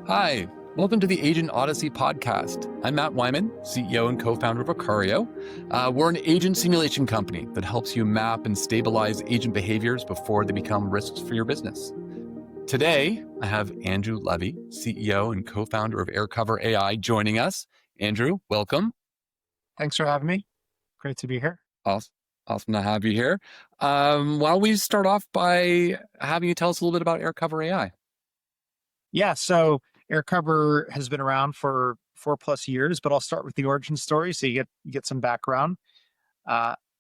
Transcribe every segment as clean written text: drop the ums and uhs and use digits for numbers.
Hi, welcome to the Agent Odyssey podcast. I'm Matt Wyman, CEO and co-founder of Acario. We're an agent simulation company that helps you map and stabilize agent behaviors before they become risks for your business. Today, I have Andrew Levy, CEO and co-founder of AirCover AI, joining us. Andrew, welcome. Thanks for having me. Great to be here. Awesome to have you here. Why don't we start off by having you tell us a little bit about AirCover AI? Yeah, so AirCover has been around for 4+ years, but I'll start with the origin story so you get some background.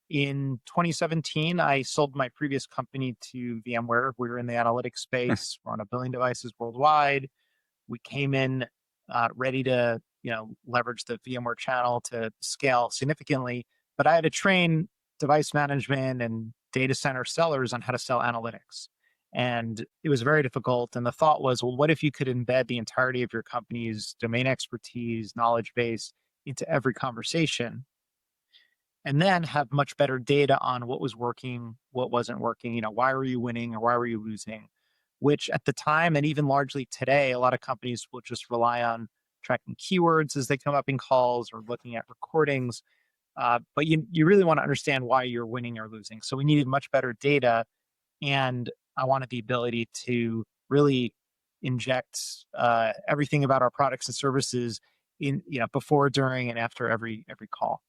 In 2017, I sold my previous company to VMware. We were in the analytics space. We're on 1 billion devices worldwide. We came in ready to leverage the VMware channel to scale significantly, but I had to train device management and data center sellers on how to sell analytics. And it was very difficult. And the thought was, well, what if you could embed the entirety of your company's domain expertise, knowledge base into every conversation, and then have much better data on what was working, what wasn't working, why were you winning or why were you losing, which at the time, and even largely today, a lot of companies will just rely on tracking keywords as they come up in calls or looking at recordings. But you really want to understand why you're winning or losing. So we needed much better data, and I wanted the ability to really inject everything about our products and services in before, during, and after every call.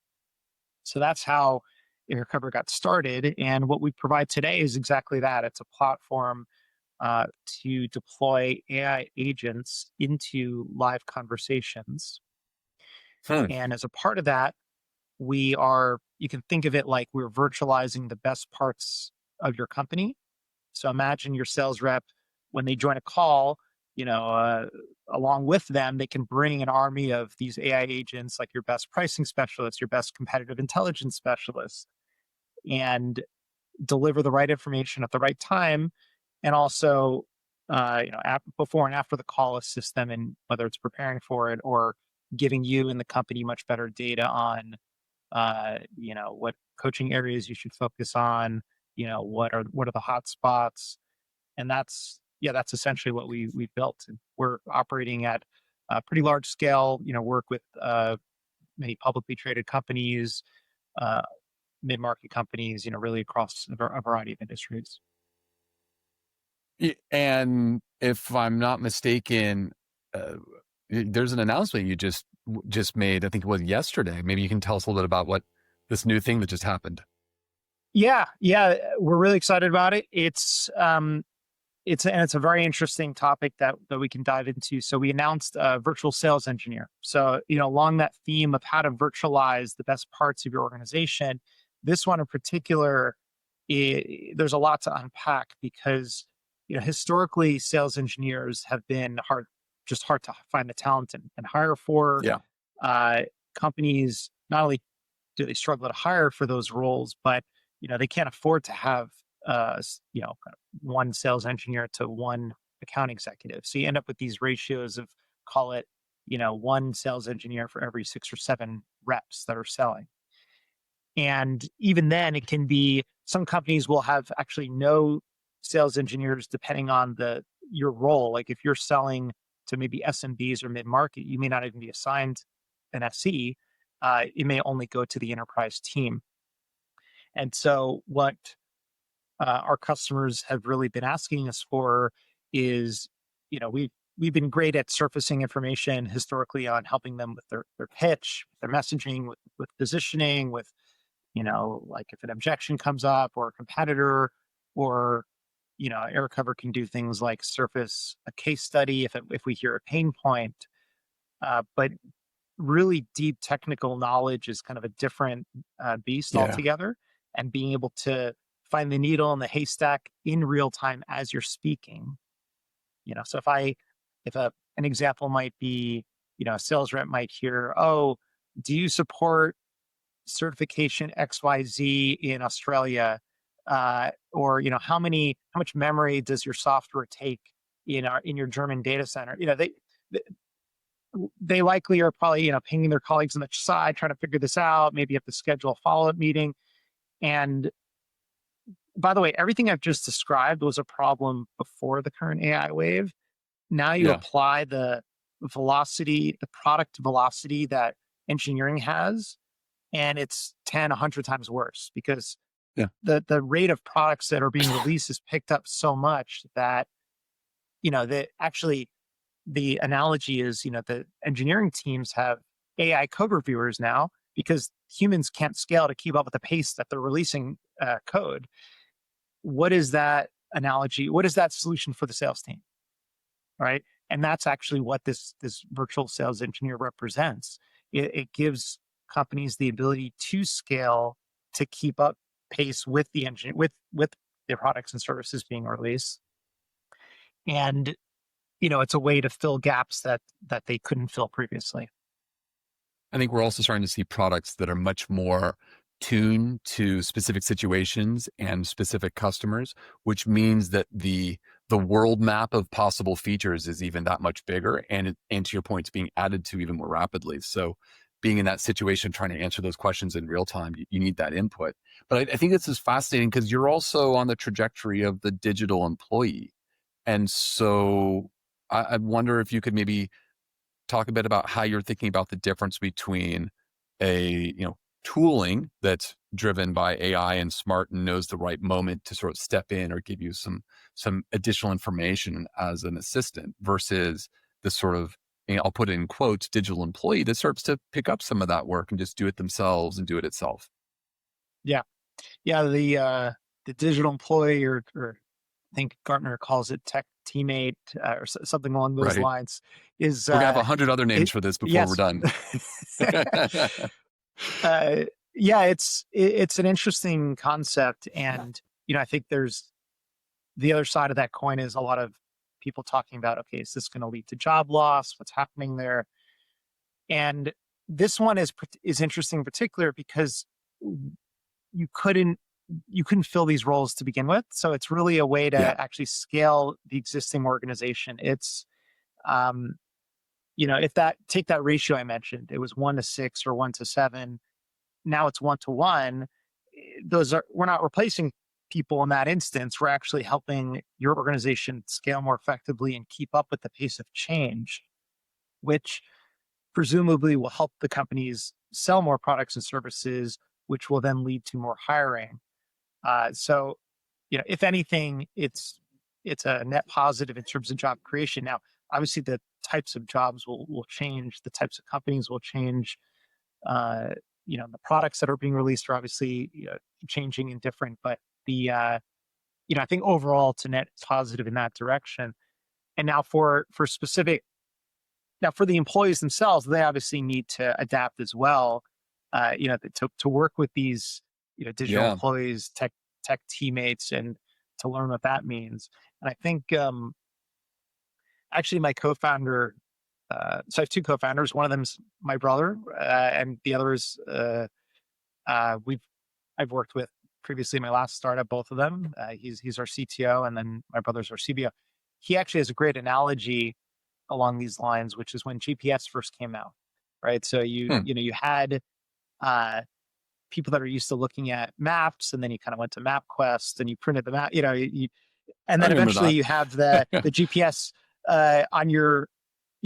So that's how AirCover got started, and what we provide today is exactly that. It's a platform to deploy AI agents into live conversations, and as a part of that, you can think of it like we're virtualizing the best parts of your company. So imagine your sales rep, when they join a call, along with them, they can bring an army of these AI agents, like your best pricing specialists, your best competitive intelligence specialists, and deliver the right information at the right time. And also, before and after the call, assist them in whether it's preparing for it or giving you and the company much better data on what coaching areas you should focus on, what are the hot spots. And that's essentially what we built. And we're operating at a pretty large scale, work with many publicly traded companies, mid-market companies, really across a variety of industries. And if I'm not mistaken, there's an announcement you just made, I think it was yesterday. Maybe you can tell us a little bit about what this new thing that just happened. Yeah, we're really excited about it. It's a very interesting topic that we can dive into. So we announced a virtual sales engineer. So, along that theme of how to virtualize the best parts of your organization, this one in particular, there's a lot to unpack because, historically sales engineers have been hard to find the talent and hire for. Yeah. Companies, not only do they struggle to hire for those roles, but they can't afford to have one sales engineer to one account executive. So you end up with these ratios of, call it, one sales engineer for every 6 or 7 reps that are selling. And even then, it can be, some companies will have actually no sales engineers depending on your role. Like if you're selling to maybe SMBs or mid-market, you may not even be assigned an SE. It may only go to the enterprise team. And so what our customers have really been asking us for is, we've been great at surfacing information historically on helping them with their pitch, their messaging, with positioning, with, like if an objection comes up or a competitor, or, AirCover can do things like surface a case study if we hear a pain point. But really deep technical knowledge is kind of a different beast altogether, and being able to find the needle in the haystack in real time as you're speaking. So an example might be, a sales rep might hear, oh, do you support certification XYZ in Australia? Or, how much memory does your software take in your German data center? They likely are probably, pinging their colleagues on the side, trying to figure this out, maybe have to schedule a follow-up meeting. And by the way, everything I've just described was a problem before the current AI wave. Now you Yeah. apply the velocity, the product velocity that engineering has, and it's 10, 100 times worse because Yeah. the rate of products that are being released is picked up so much that, that actually the analogy is, the engineering teams have AI code reviewers now because humans can't scale to keep up with the pace that they're releasing code. What is that analogy? What is that solution for the sales team? Right. And that's actually what this virtual sales engineer represents. It gives companies the ability to scale to keep up pace with the engine with their products and services being released. And it's a way to fill gaps that they couldn't fill previously. I think we're also starting to see products that are much more tuned to specific situations and specific customers, which means that the world map of possible features is even that much bigger, and to your point, it's being added to even more rapidly. So being in that situation, trying to answer those questions in real time, you need that input. But I think this is fascinating because you're also on the trajectory of the digital employee. And so I wonder if you could maybe talk a bit about how you're thinking about the difference between a tooling that's driven by AI and smart and knows the right moment to sort of step in or give you some additional information as an assistant versus the sort of, I'll put it in quotes, digital employee that starts to pick up some of that work and just do it themselves and do it itself. Yeah. Yeah. The digital employee, or I think Gartner calls it tech teammate, or something along those Right. lines, is We're gonna have 100 other names it. for this before we're Yes. done. Yeah, it's an interesting concept, and I think there's the other side of that coin is a lot of people talking about, okay, is this going to lead to job loss? What's happening there? And this one is interesting in particular because you couldn't you couldn't fill these roles to begin with, so it's really a way to Yeah. actually scale the existing organization. It's um, if that take that ratio I mentioned, it was 1 to 6 or 1 to 7. Now it's 1 to 1. We're not replacing people in that instance. We're actually helping your organization scale more effectively and keep up with the pace of change, which presumably will help the companies sell more products and services, which will then lead to more hiring. So, if anything, it's a net positive in terms of job creation. Now, obviously, the types of jobs will change, the types of companies will change. Uh, the products that are being released are obviously changing and different, but I think overall it's a net positive in that direction. And now for the employees themselves, they obviously need to adapt as well. To work with these digital Yeah. employees, tech teammates, and to learn what that means. And I think actually my co-founder. So I have two co-founders. One of them's my brother, and the other is we've I've worked with previously in my last startup. Both of them. He's our CTO, and then my brother's our CBO. He actually has a great analogy along these lines, which is when GPS first came out, right? So Hmm. you had uh, people that are used to looking at maps, and then you kind of went to MapQuest, and you printed the map, and I then remember eventually that. you have the GPS on your,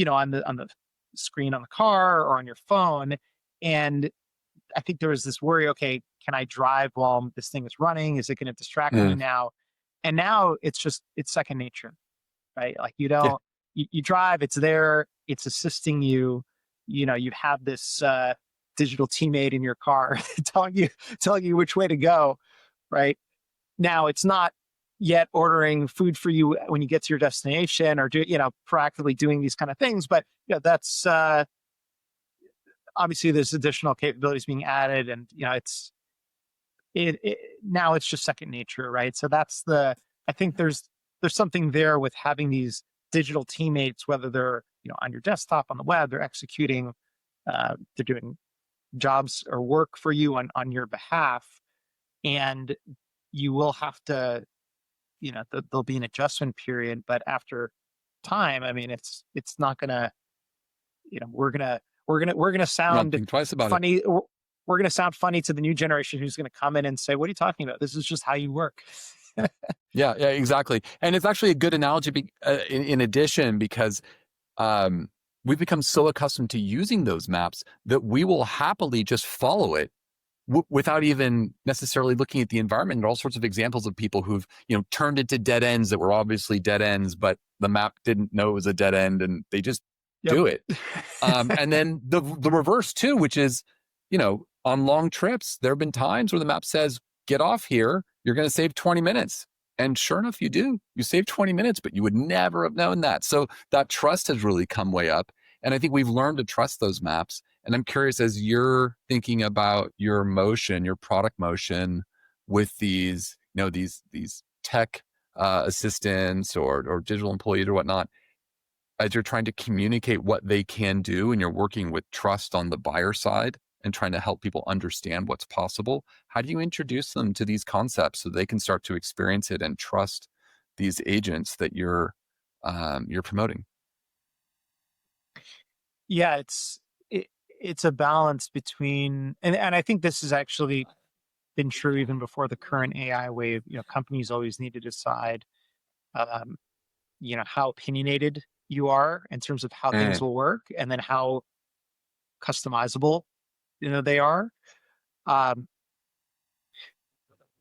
on the screen on the car or on your phone, and I think there was this worry. Okay, can I drive while this thing is running? Is it going to distract me Yeah. now? And now it's second nature, right? Like Yeah. you drive, it's there, it's assisting you. You have this digital teammate in your car telling you which way to go, right? Now it's not yet ordering food for you when you get to your destination or proactively doing these kind of things, but that's obviously there's additional capabilities being added, and it now it's just second nature, right? So I think there's something there with having these digital teammates, whether they're on your desktop, on the web, they're executing, they're doing jobs or work for you on your behalf, and you will have to, there'll be an adjustment period, but after time, I mean, it's not gonna, we're gonna You're not sound thinking twice about it. funny. We're gonna sound funny to the new generation who's gonna come in and say, "What are you talking about? This is just how you work." Yeah, yeah, exactly. And it's actually a good analogy in addition, because um, we've become so accustomed to using those maps that we will happily just follow it without even necessarily looking at the environment. And all sorts of examples of people who've, turned into dead ends that were obviously dead ends, but the map didn't know it was a dead end, and they just Yep. do it. And then the reverse too, which is, on long trips, there have been times where the map says, get off here, you're going to save 20 minutes. And sure enough, you do. You save 20 minutes, but you would never have known that. So that trust has really come way up. And I think we've learned to trust those maps. And I'm curious, as you're thinking about your motion, your product motion with these, these tech assistants or digital employees or whatnot, as you're trying to communicate what they can do and you're working with trust on the buyer side and trying to help people understand what's possible, how do you introduce them to these concepts so they can start to experience it and trust these agents that you're promoting? Yeah, it's a balance between, and I think this has actually been true even before the current AI wave. Companies always need to decide, um, how opinionated you are in terms of how things Mm. will work, and then how customizable they are. Um,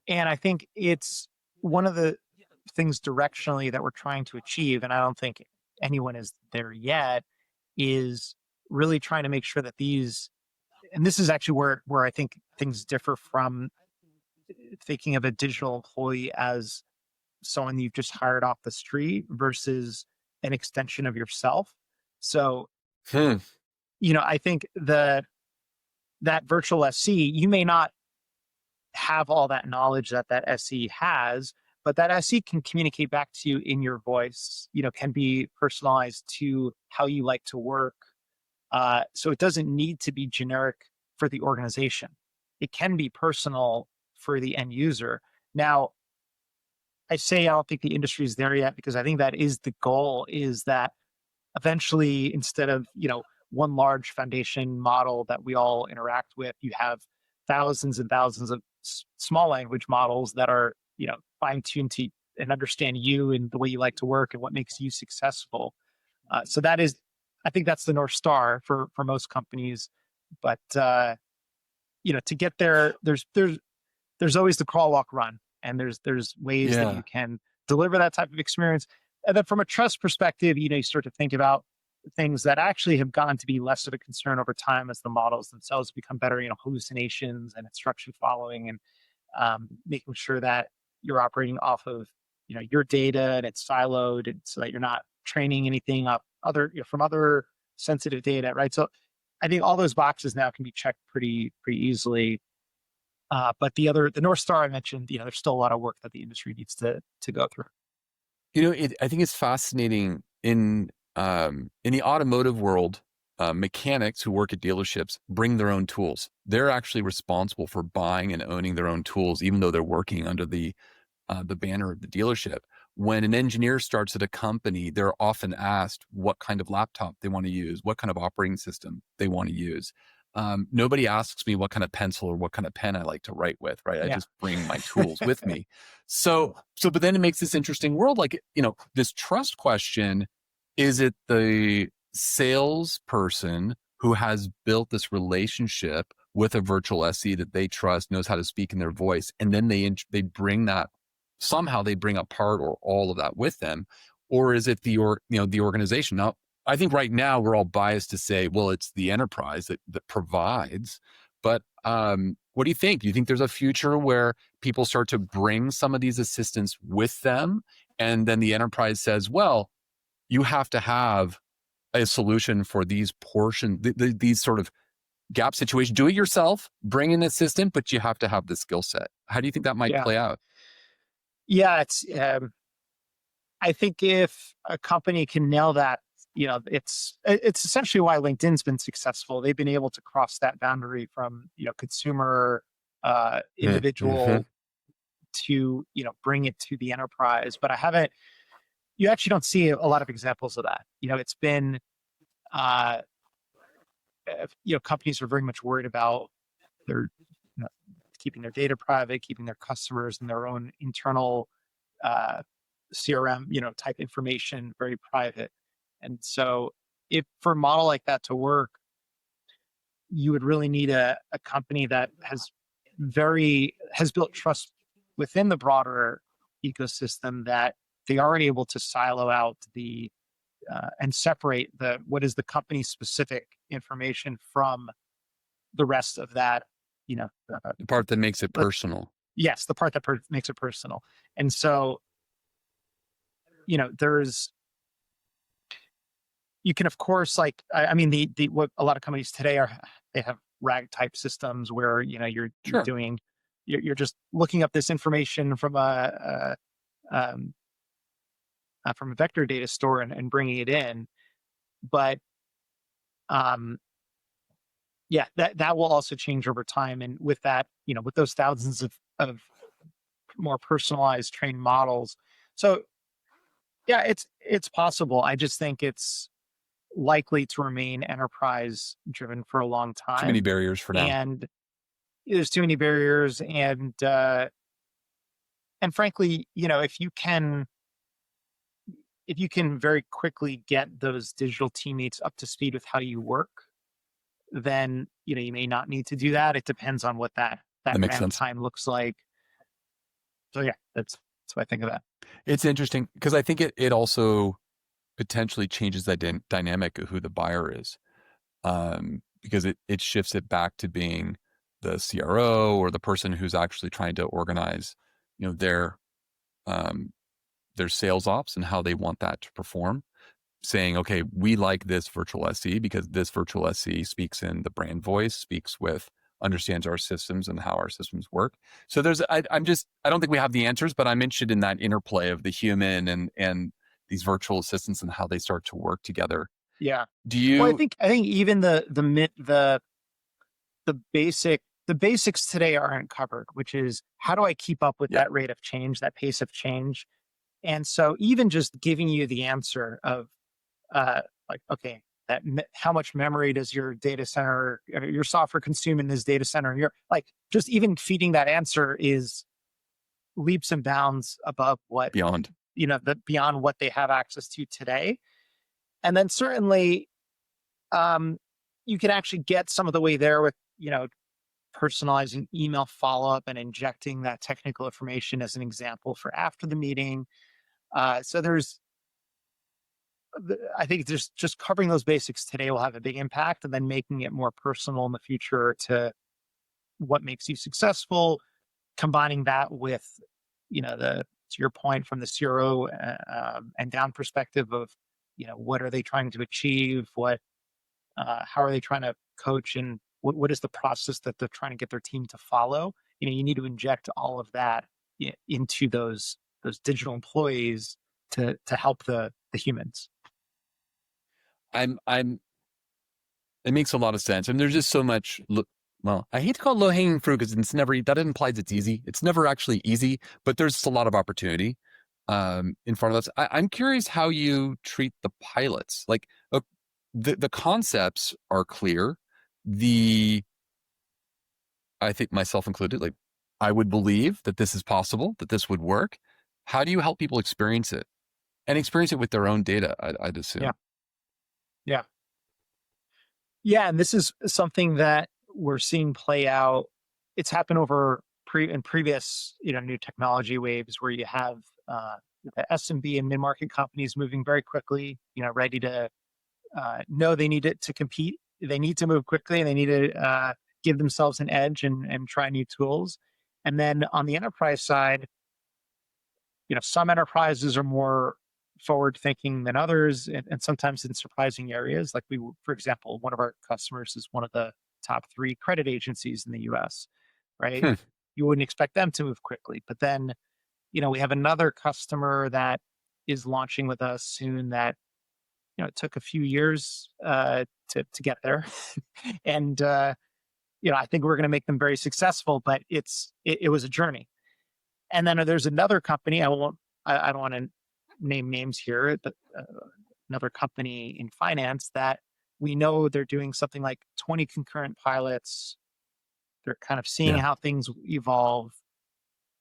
and I think it's one of the things directionally that we're trying to achieve, and I don't think anyone is there yet, is really trying to make sure that these, and this is actually where I think things differ from thinking of a digital employee as someone you've just hired off the street versus an extension of yourself. So, Hmm. I think that virtual SC, you may not have all that knowledge that SE has, but that SE can communicate back to you in your voice, can be personalized to how you like to work. So it doesn't need to be generic for the organization. It can be personal for the end user. Now, I say I don't think the industry is there yet, because I think that is the goal, is that eventually, instead of, one large foundation model that we all interact with, you have thousands and thousands of small language models that are, fine tuned to and understand you and the way you like to work and what makes you successful. So that is, I think that's the North Star for most companies. But to get there, there's always the crawl, walk, run, and there's ways that you Yeah. can deliver that type of experience. And then from a trust perspective, you start to think about things that actually have gotten to be less of a concern over time as the models themselves become better. Hallucinations and instruction following, and making sure that you're operating off of your data, and it's siloed, and so that you're not training anything up from other sensitive data, right? So I think all those boxes now can be checked pretty easily. But the North Star I mentioned, there's still a lot of work that the industry needs to go through. I think it's fascinating in the automotive world. Mechanics who work at dealerships bring their own tools. They're actually responsible for buying and owning their own tools, even though they're working under the banner of the dealership. When an engineer starts at a company, they're often asked what kind of laptop they want to use, what kind of operating system they want to use. Nobody asks me what kind of pencil or what kind of pen I like to write with, right? I Yeah. just bring my tools with me. But then it makes this interesting world, like, this trust question. Is it the salesperson who has built this relationship with a virtual SE that they trust, knows how to speak in their voice, and then they bring that, somehow they bring a part or all of that with them? Or is it the organization? Now, I think right now we're all biased to say, well, it's the enterprise that provides. But what do you think? Do you think there's a future where people start to bring some of these assistants with them, and then the enterprise says, well, you have to have a solution for these these sort of gap situations? Do it yourself, bring an assistant, but you have to have the skill set. How do you think that might Yeah. play out? Yeah. I think if a company can nail that, it's essentially why LinkedIn's been successful. They've been able to cross that boundary from consumer, Mm-hmm. individual, to bring it to the enterprise. But I haven't. You actually don't see a lot of examples of that. It's been, uh, companies are very much worried about their, you know, keeping their data private, keeping their customers in their own internal uh, CRM, type information, very private. And so if for a model like that to work, you would really need a company that has built trust within the broader ecosystem, that they are able to silo out the and separate what is the company specific information from the rest of that, you know, uh, The part that makes it let- personal. yes, the part that makes it personal. And so, there's, you can, of course, like, I mean, what a lot of companies today they have RAG type systems where, you're Sure. doing, you're just looking up this information um, from a vector data store and bringing it in. But, um, yeah, that will also change over time. And with that, with those thousands of more personalized trained models. So yeah, it's possible. I just think it's likely to remain enterprise driven for a long Too many time. barriers for now. And there's too many barriers. And frankly, if you can very quickly get those digital teammates up to speed with how you work, then you may not need to do that. It depends on what that That makes ramp sense. time looks like. So yeah, that's what I think of that. It's interesting because I think it also potentially changes that dynamic of who the buyer is, because it shifts it back to being the CRO or the person who's actually trying to organize, you know, their sales ops and how they want that to perform. Saying, okay, we like this virtual SE because this virtual SE speaks in the brand voice, understands our systems and how our systems work. So I don't think we have the answers, but I'm interested in that interplay of the human and these virtual assistants and how they start to work together. Yeah. Do Well, I you? think even the basics today aren't covered, which is how do I keep up with Yeah, that rate of change, that pace of change? And so even just giving you the answer of like, okay, how much memory does your data center or your software consume in this data center? And you're like, just even feeding that answer is leaps and bounds above what, beyond. beyond what they have access to today. And then certainly, um, you can actually get some of the way there with, personalizing email follow-up and injecting that technical information as an example for after the meeting. So I think just covering those basics today will have a big impact, and then making it more personal in the future to what makes you successful, combining that with, to your point from the CRO and down perspective of, what are they trying to achieve? How are they trying to coach, and what is the process that they're trying to get their team to follow? You need to inject all of that into those digital employees to help the humans. I'm. It makes a lot of sense, and there's just so much. Well, I hate to call it low hanging fruit because it's never that implies it's easy. It's never actually easy, but there's a lot of opportunity in front of us. I'm curious how you treat the pilots. Like the concepts are clear. I think myself included, like I would believe that this is possible, that this would work. How do you help people experience it and experience it with their own data? I'd Yeah. assume. Yeah. Yeah, and this is something that we're seeing play out. It's happened in previous, new technology waves where you have the SMB and mid-market companies moving very quickly, ready to know they need it to compete. They need to move quickly, and they need to give themselves an edge and try new tools. And then on the enterprise side, some enterprises are more forward thinking than others, and sometimes in surprising areas. Like for example, one of our customers is one of the top 3 credit agencies in the US, right? Hmm. You wouldn't expect them to move quickly. But then, we have another customer that is launching with us soon that, it took a few years to get there. And, I think we're going to make them very successful, but it was a journey. And then there's another company. I don't want to name names here, but another company in finance that we know they're doing something like 20 concurrent pilots. They're kind of seeing Yeah. how things evolve,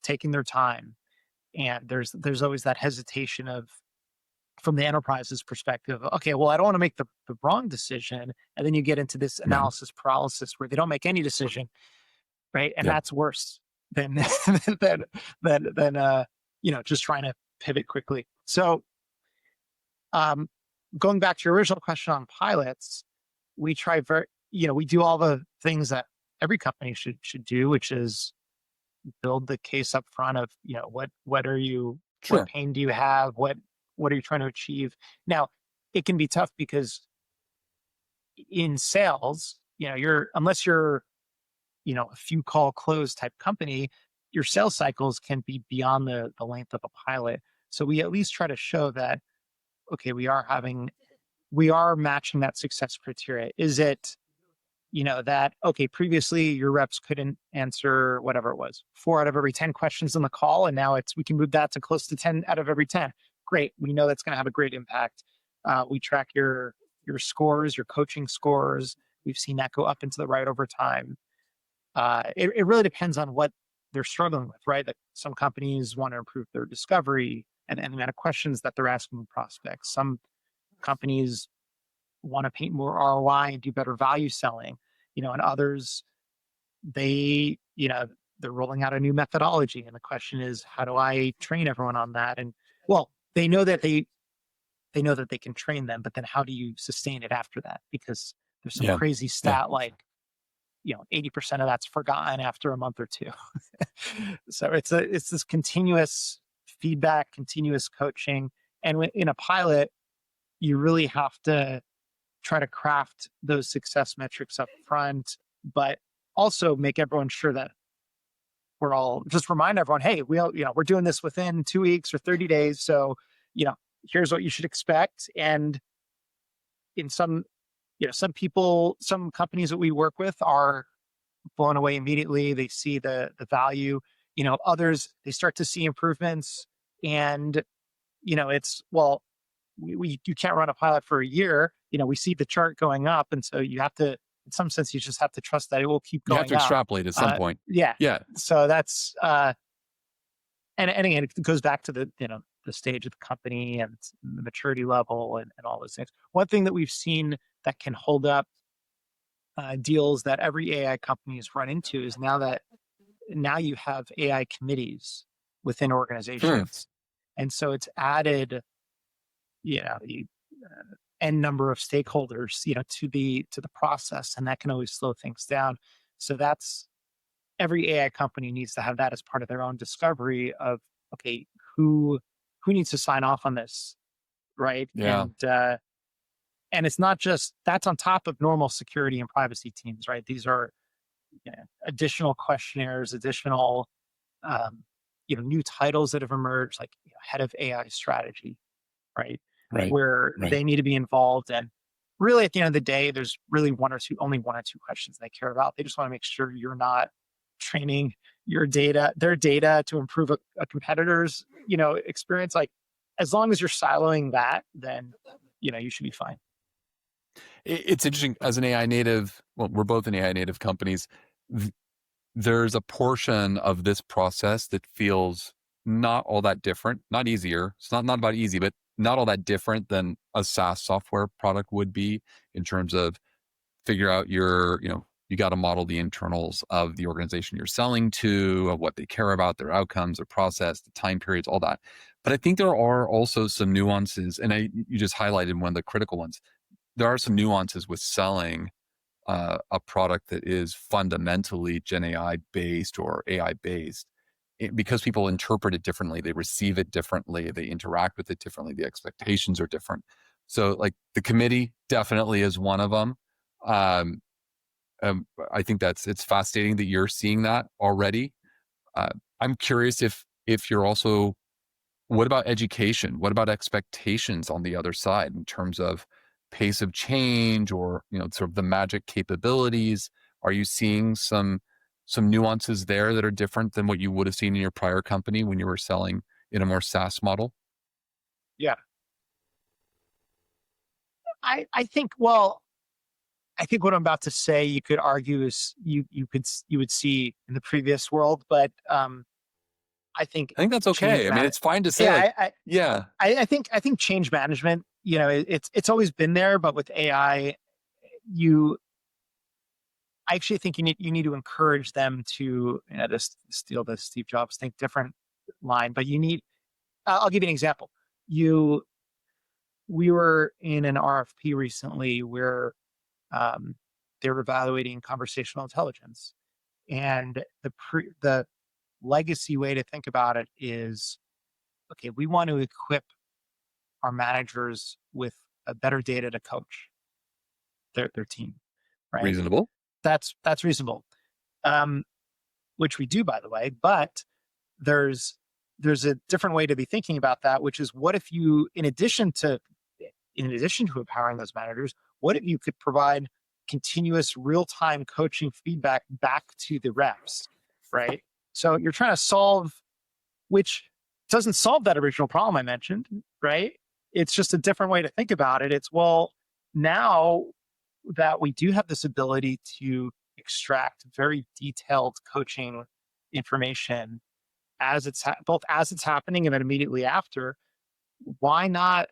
taking their time. And there's always that hesitation of, from the enterprise's perspective, okay, well, I don't want to make the wrong decision. And then you get into this Yeah. analysis paralysis where they don't make any decision, right? And Yeah. that's worse than than just trying to pivot quickly. So um, going back to your original question on pilots, we try we do all the things that every company should do, which is build the case up front of, what Sure. pain do you have? What are you trying to achieve? Now, it can be tough because in sales, unless you're, a few call close type company, your sales cycles can be beyond the length of a pilot. So we at least try to show that, okay, we are matching that success criteria. Is it, that, okay, previously your reps couldn't answer whatever it was, 4 out of every 10 questions in the call. And now we can move that to close to 10 out of every 10. Great. We know that's going to have a great impact. We track your scores, your coaching scores. We've seen that go up into the right over time. It really depends on what they're struggling with, right? Like some companies want to improve their discovery and the amount of questions that they're asking prospects. Some companies want to paint more ROI and do better value selling, and others, they, they're rolling out a new methodology. And the question is, how do I train everyone on that? And well, they know that they can train them, but then how do you sustain it after that? Because there's some Yeah. crazy Yeah. stat like, 80% of that's forgotten after a month or two. So it's this continuous feedback, continuous coaching. And in a pilot, you really have to try to craft those success metrics up front, but also make everyone sure that we're all, just remind everyone, hey, we're doing this within 2 weeks or 30 days. So, here's what you should expect. And in some people, some companies that we work with are blown away immediately. They see the value. Others, they start to see improvements, and it's, well, you can't run a pilot for a year. We see the chart going up, and so you have to, in some sense, you just have to trust that it will keep You have going to up. extrapolate at some point. Yeah. Yeah. So that's and again, it goes back to the stage of the company and the maturity level and all those things. One thing that we've seen that can hold up deals that every AI company has run into is now you have AI committees within organizations, and so it's added, the n number of stakeholders, to the process, and that can always slow things down. So that's, every AI company needs to have that as part of their own discovery of, okay, who needs to sign off on this, right? Yeah. And it's not just, that's on top of normal security and privacy teams, right? These are additional questionnaires, additional new titles that have emerged, like head of AI strategy, right? Right. Where Right. they need to be involved. And really, at the end of the day, there's really only one or two questions they care about. They just want to make sure you're not training their data to improve a competitor's, experience. Like, as long as you're siloing that, then, you should be fine. It's interesting, as an AI native, well, we're both in AI native companies. There's a portion of this process that feels not all that different, not easier. It's not about easy, but not all that different than a SaaS software product would be, in terms of figure out you got to model the internals of the organization you're selling to, of what they care about, their outcomes, their process, the time periods, all that. But I think there are also some nuances, and you just highlighted one of the critical ones. There are some nuances with selling a product that is fundamentally Gen AI based or AI based, because people interpret it differently, they receive it differently, they interact with it differently, the expectations are different. So, like, the committee definitely is one of them. I think it's fascinating that you're seeing that already. I'm curious if you're also, what about education? What about expectations on the other side, in terms of pace of change, or sort of the magic capabilities? Are you seeing some nuances there that are different than what you would have seen in your prior company when you were selling in a more SaaS model? Yeah. I think, well, I think what I'm about to say, you could argue is you would see in the previous world, but I think I think that's change okay. I mean, it's fine to say like, yeah, yeah, I think change management, it's always been there, but with AI, you I actually think you need to encourage them to, just steal the Steve Jobs think different line, but you need. I'll give you an example. You We were in an RFP recently where um, they were evaluating conversational intelligence, and the legacy way to think about it is, okay, we want to equip our managers with a better data to coach their team, right? reasonable. That's reasonable, um, which we do, by the way. But there's there's a different way to be thinking about that, which is, what if you, in addition to empowering those managers, what if you could provide continuous real-time coaching feedback back to the reps, right? So you're trying to solve, which doesn't solve that original problem I mentioned, right? It's just a different way to think about it. It's, well, now that we do have this ability to extract very detailed coaching information both as it's happening and then immediately after, why not,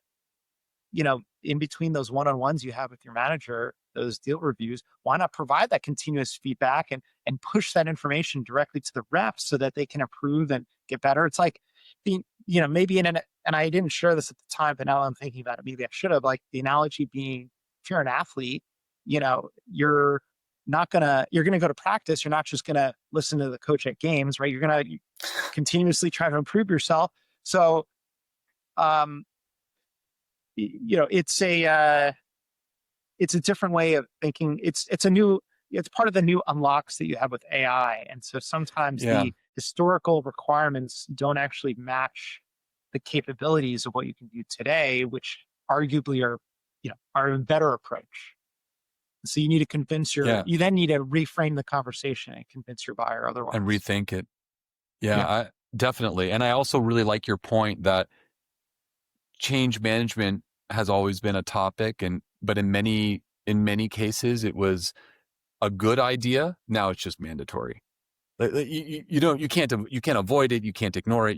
in between those one-on-ones you have with your manager, those deal reviews, why not provide that continuous feedback and push that information directly to the reps so that they can improve and get better? It's like maybe and I didn't share this at the time, but now I'm thinking about it, maybe I should have. Like, the analogy being, if you're an athlete, you're you're gonna go to practice. You're not just gonna listen to the coach at games, right? You're gonna continuously try to improve yourself. So, um, it's a different way of thinking. It's part of the new unlocks that you have with AI. And so sometimes Yeah. the historical requirements don't actually match the capabilities of what you can do today, which arguably are a better approach. So you need to you then need to reframe the conversation and convince your buyer otherwise. And rethink it. Yeah. Definitely. And I also really like your point that change management has always been a topic, but in many cases it was a good idea. Now it's just mandatory. You can't avoid it. You can't ignore it.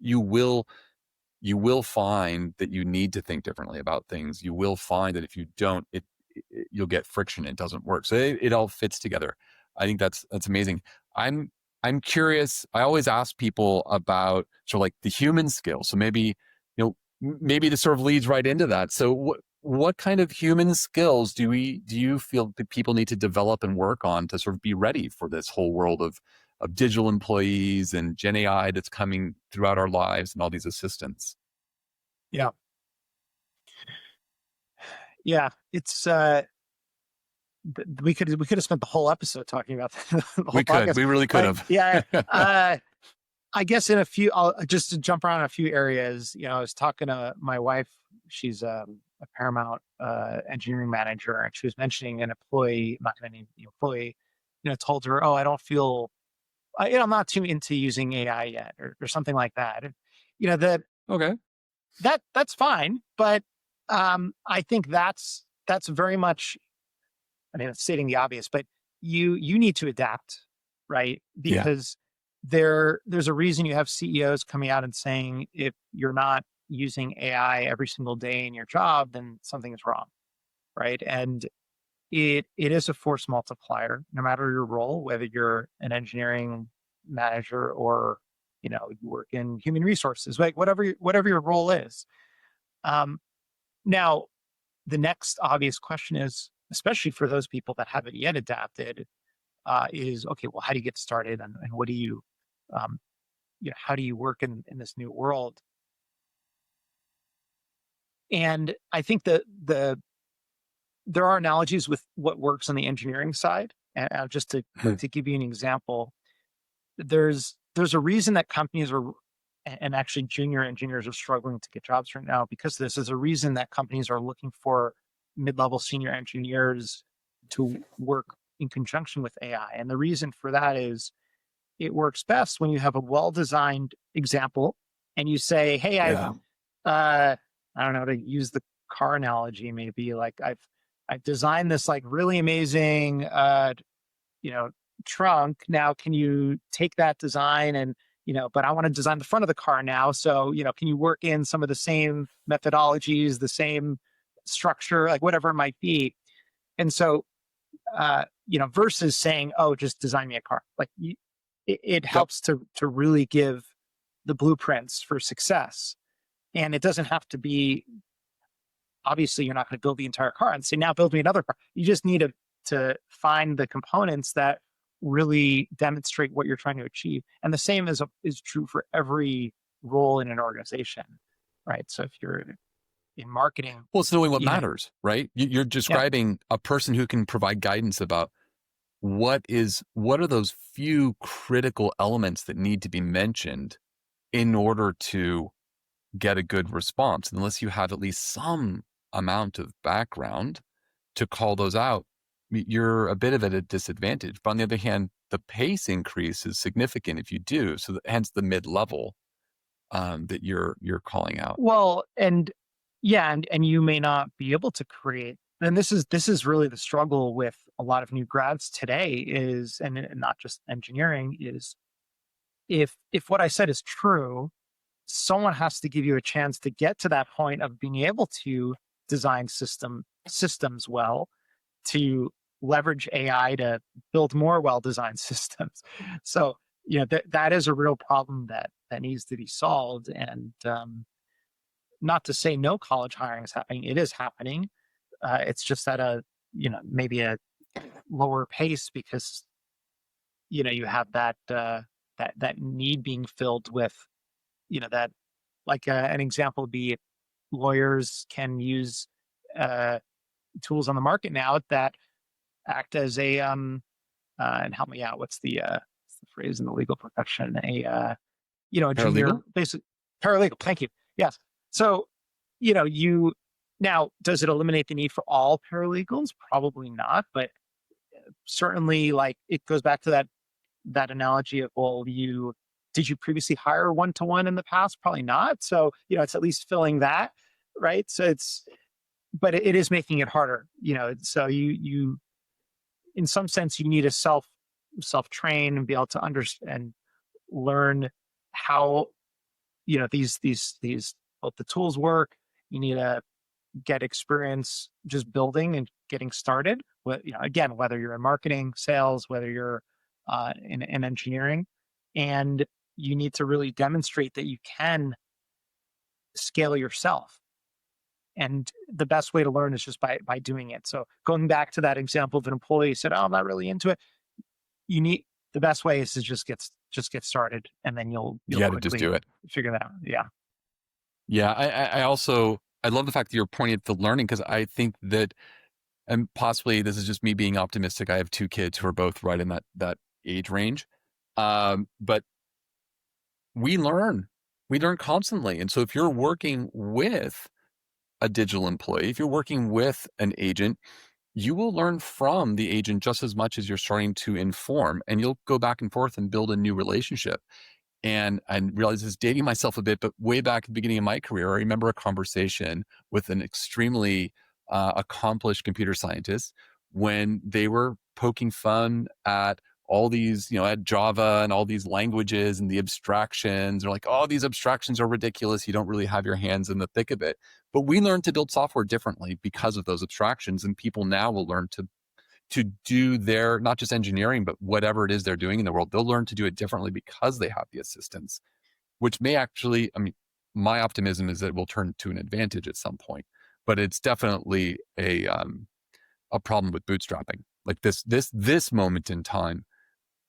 You will find that you need to think differently about things. You will find that if you don't, you'll get friction. It doesn't work. So it all fits together. I think that's amazing. I'm curious. I always ask people about sort of like the human skills. So maybe this sort of leads right into that. So what kind of human skills do you feel that people need to develop and work on to sort of be ready for this whole world of digital employees and Gen AI that's coming throughout our lives and all these assistants? Yeah. It's we could have spent the whole episode talking about the whole podcast. We really could have. Yeah. I guess just to jump around a few areas. I was talking to my wife. She's a Paramount engineering manager, and she was mentioning an employee. I'm not going to name the employee. Told her, "Oh, I don't feel, I'm not too into using AI yet," or something like that. Okay. That's fine, but I think that's very much. I mean, it's stating the obvious, but you need to adapt, right? Because there's a reason you have CEOs coming out and saying, if you're not using AI every single day in your job, then something is wrong, right? And it is a force multiplier, no matter your role, whether you're an engineering manager or you work in human resources, like whatever your role is. Now, the next obvious question is, especially for those people that haven't yet adapted, is, okay, well, how do you get started, and what do you, how do you work in this new world? And I think that there are analogies with what works on the engineering side. And just to give you an example, there's a reason that companies and actually junior engineers are struggling to get jobs right now because this is a reason that companies are looking for mid-level senior engineers to work in conjunction with AI. And the reason for that is it works best when you have a well-designed example and you say, hey, I don't know, to use the car analogy, maybe like I've designed this like really amazing, trunk. Now, can you take that design and but I want to design the front of the car now. So, can you work in some of the same methodologies, the same structure, like whatever it might be. And so, versus saying, oh, just design me a car. Like it helps to really give the blueprints for success. And it doesn't have to be, obviously you're not going to build the entire car and say, now build me another car. You just need to find the components that really demonstrate what you're trying to achieve. And the same is true for every role in an organization, right? So if you're in marketing. Well, it's knowing what matters, right? You're describing a person who can provide guidance about what are those few critical elements that need to be mentioned in order to get a good response. And unless you have at least some amount of background to call those out, you're a bit of at a disadvantage. But on the other hand, the pace increase is significant if you do. So hence the mid-level that you're calling out. Well, and you may not be able to create. And this is really the struggle with a lot of new grads today is, and not just engineering, is if what I said is true, someone has to give you a chance to get to that point of being able to design systems well, to leverage AI to build more well-designed systems. So, that is a real problem that needs to be solved. And not to say no college hiring is happening. It is happening. It's just at maybe a lower pace because, you have that need being filled with, that, like an example would be lawyers can use tools on the market now that act as a and help me out. What's the phrase in the legal profession? A junior, basically paralegal. Thank you. Yes. So, now, does it eliminate the need for all paralegals? Probably not, but certainly, like, it goes back to that analogy of, well, did you previously hire one-to-one in the past? Probably not. So, it's at least filling that, right? So but it is making it harder, so you in some sense, you need to self-train and be able to understand, learn how, these both the tools work. You need to get experience just building and getting started. Again, whether you're in marketing, sales, whether you're in engineering, and you need to really demonstrate that you can scale yourself. And the best way to learn is just by doing it. So going back to that example of an employee who said, "Oh, I'm not really into it." The best way is to just get started, and then you'll quickly just do it. Figure that out. Yeah. Yeah. I love the fact that you're pointing at the learning, because I think that, and possibly this is just me being optimistic. I have 2 kids who are both right in that age range. But we learn constantly. And so if you're working with a digital employee, if you're working with an agent, you will learn from the agent just as much as you're starting to inform, and you'll go back and forth and build a new relationship. And I realize this is dating myself a bit, but way back at the beginning of my career, I remember a conversation with an extremely accomplished computer scientist when they were poking fun at all these, at Java and all these languages and the abstractions. They're like, oh, these abstractions are ridiculous. You don't really have your hands in the thick of it. But we learned to build software differently because of those abstractions. And people now will learn to do their, not just engineering, but whatever it is they're doing in the world, they'll learn to do it differently because they have the assistance, which may actually, my optimism is that it will turn to an advantage at some point. But it's definitely a problem with bootstrapping. Like this moment in time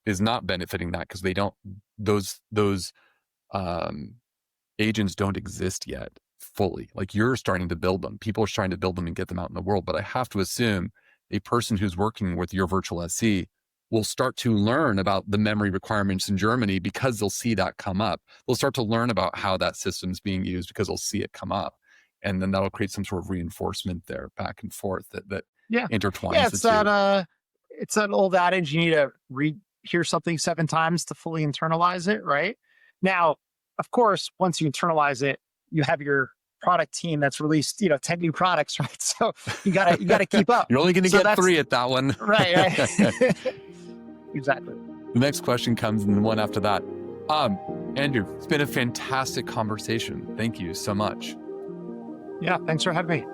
is not benefiting that, because those agents don't exist yet fully. Like, you're starting to build them. People are trying to build them and get them out in the world. But I have to assume a person who's working with your virtual SC will start to learn about the memory requirements in Germany because they'll see that come up. They'll start to learn about how that system's being used because they'll see it come up. And then that'll create some sort of reinforcement there back and forth that intertwines. Yeah, it's that old adage, you need to hear something 7 times to fully internalize it, right? Now, of course, once you internalize it, you have your product team that's released, 10 new products, right? So you gotta keep up. You're only going to get 3 at that one. Right. Exactly. The next question comes in the one after that. Andrew, it's been a fantastic conversation. Thank you so much. Yeah, thanks for having me.